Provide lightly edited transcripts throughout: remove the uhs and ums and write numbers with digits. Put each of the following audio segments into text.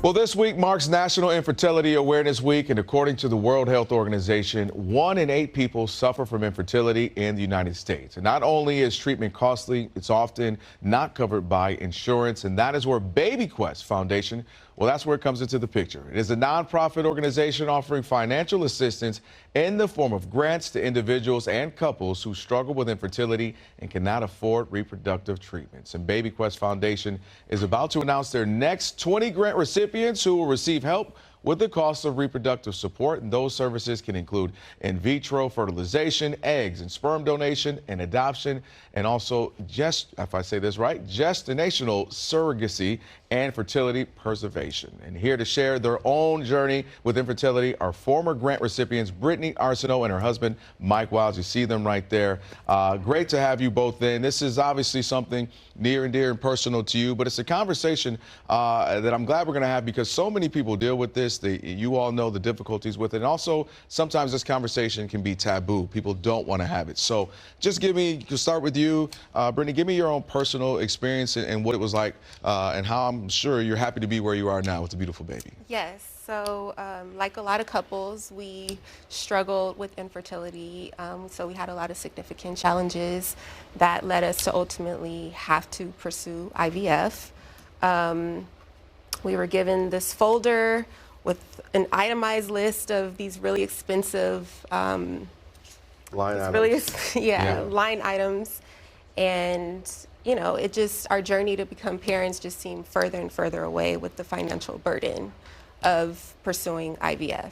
Well, this week marks National Infertility Awareness Week, and according to the World Health Organization, 1 in 8 people suffer from infertility in the United States. And not only is treatment costly, it's often not covered by insurance, and that is where BabyQuest Foundation, well, that's where it comes into the picture. It is a nonprofit organization offering financial assistance in the form of grants to individuals and couples who struggle with infertility and cannot afford reproductive treatments. And BabyQuest Foundation is about to announce their next 20 grant recipients who will receive help with the cost of reproductive support, and those services can include in vitro fertilization, eggs and sperm donation, and adoption, and also, if I say this right, gestational surrogacy and fertility preservation. And here to share their own journey with infertility are former grant recipients Brittani and her husband Mike Wiles. You see them right there. Great to have you both in. This is obviously something near and dear and personal to you, but it's a conversation that I'm glad we're going to have because so many people deal with this. You all know the difficulties with it. And also, sometimes this conversation can be taboo. People don't want to have it. So just to start with you, Brittani, give me your own personal experience and what it was like and how I'm sure you're happy to be where you are now with a beautiful baby. Yes. So like a lot of couples, we struggled with infertility. So we had a lot of significant challenges that led us to ultimately have to pursue IVF. We were given this folder with an itemized list of these really expensive line items. Line items. And, you know, our journey to become parents just seemed further and further away with the financial burden of pursuing IVF.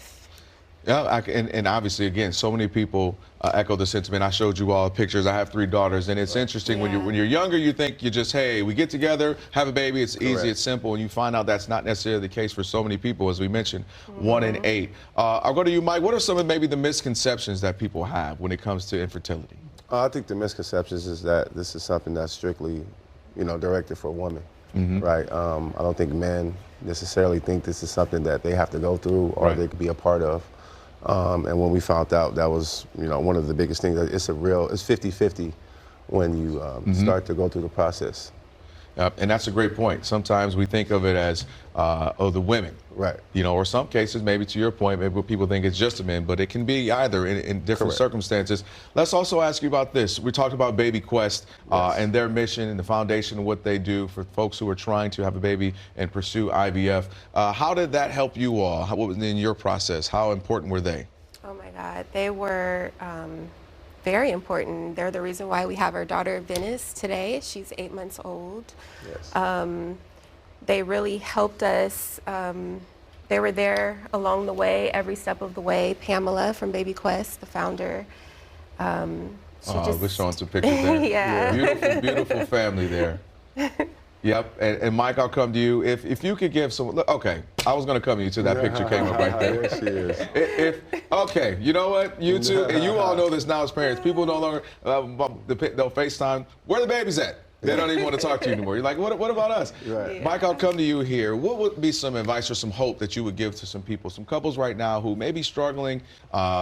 Yeah, and obviously, again, so many people echo the sentiment. I showed you all pictures. I have 3 daughters, and it's interesting when you're younger, you think you just, hey, we get together, have a baby, it's easy, it's simple, and you find out that's not necessarily the case for so many people, as we mentioned, 1 in 8. I'll go to you, Mike. What are some of maybe the misconceptions that people have when it comes to infertility? I think the misconceptions is that this is something that's strictly, directed for women, right? I don't think men necessarily think this is something that they have to go through or they could be a part of. And when we found out, that was, one of the biggest things. It's 50-50 when you start to go through the process. And that's a great point. Sometimes we think of it as, the women. Right. Or some cases, maybe to your point, maybe people think it's just the men, but it can be either in different circumstances. Let's also ask you about this. We talked about BabyQuest and their mission and the foundation and what they do for folks who are trying to have a baby and pursue IVF. How did that help you all? What was in your process? How important were they? Oh my God, they were very important. They're the reason why we have our daughter Venice today. She's 8 months old. Yes. They really helped us. They were there along the way, every step of the way. Pamela from BabyQuest, the founder. We're showing some pictures there. Yeah. Beautiful, beautiful family there. Yep. And Mike, I'll come to you. If you could give some, okay, I was going to come to you till that picture came up right there. There she is. Okay, you know what? You two, and you all know this now as parents. People no longer, they'll FaceTime, where the baby's at? They don't even want to talk to you anymore. You're like, what about us? Right. Yeah. Mike, I'll come to you here. What would be some advice or some hope that you would give to some people, some couples right now who may be struggling,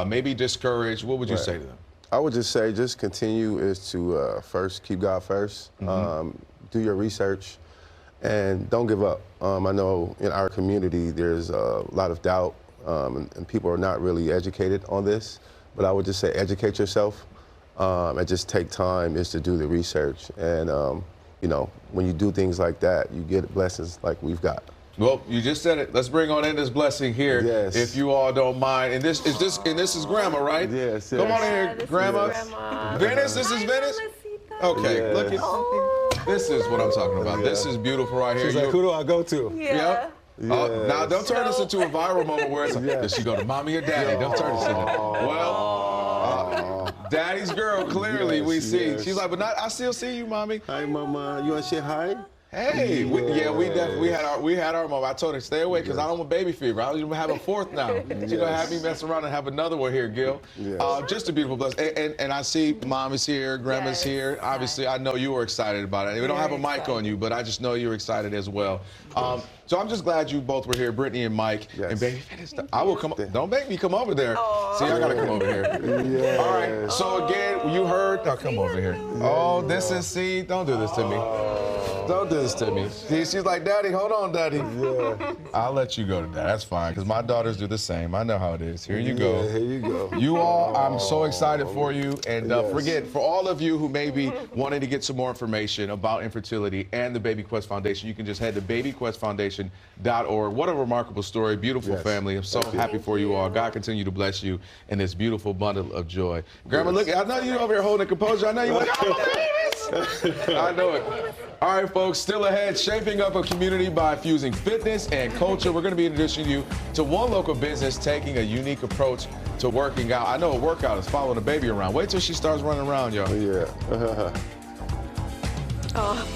maybe discouraged? What would you say to them? I would just say just continue is to first keep God first. Do your research and don't give up. I know in our community there's a lot of doubt and people are not really educated on this, but I would just say educate yourself. And just take time is to do the research. And, when you do things like that, you get blessings like we've got. Well, you just said it. Let's bring on in this blessing here, yes. if you all don't mind. And this is Grandma, right? Yes. Come on in here, Grandma. Venice, this is Venice? Okay, yes. Look at this is what I'm talking about. Yeah. This is beautiful right here. She's like, who do I go to? Yeah. Yes. Now, don't turn this into a viral moment where it's like, does she go to mommy or daddy? Don't turn this into daddy's girl, clearly, we see. She's like, but I still see you, mommy. Hi, mama. You want to say hi? Hey, we definitely had our moment. I told her, stay away, because I don't want baby fever. I don't even have a 4th now. She's going to have me mess around and have another one here, Gil. Yes. Just a beautiful blessing. And I see mom is here, grandma's here. Obviously, I know you were excited about it. We don't have a mic on you, but I just know you're excited as well. So I'm just glad you both were here, Brittani and Mike. Yes. And baby, I will come. Don't make me come over there. See, I gotta come over here. Yes. All right. So again, you heard. Oh, come over here. Oh, this is. See, don't do this to me. Don't do this to me. See, she's like, Daddy, hold on, Daddy. Yeah. I'll let you go to that. That's fine, because my daughters do the same. I know how it is. Here you go. Yeah, here you go. You all, I'm so excited for you. And Yes. forget, for all of you who may be wanting to get some more information about infertility and the Baby Quest Foundation, you can just head to babyquestfoundation.org. What a remarkable story. Beautiful Yes. family. I'm so Thank you. happy for you all. God continue to bless you in this beautiful bundle of joy. Grandma, look, I know you're over here holding composure. I know you're like, oh, babies. I know it. All right, folks, still ahead, shaping up a community by fusing fitness and culture. We're going to be introducing you to one local business taking a unique approach to working out. I know a workout is following a baby around. Wait till she starts running around, y'all. Yeah. Oh.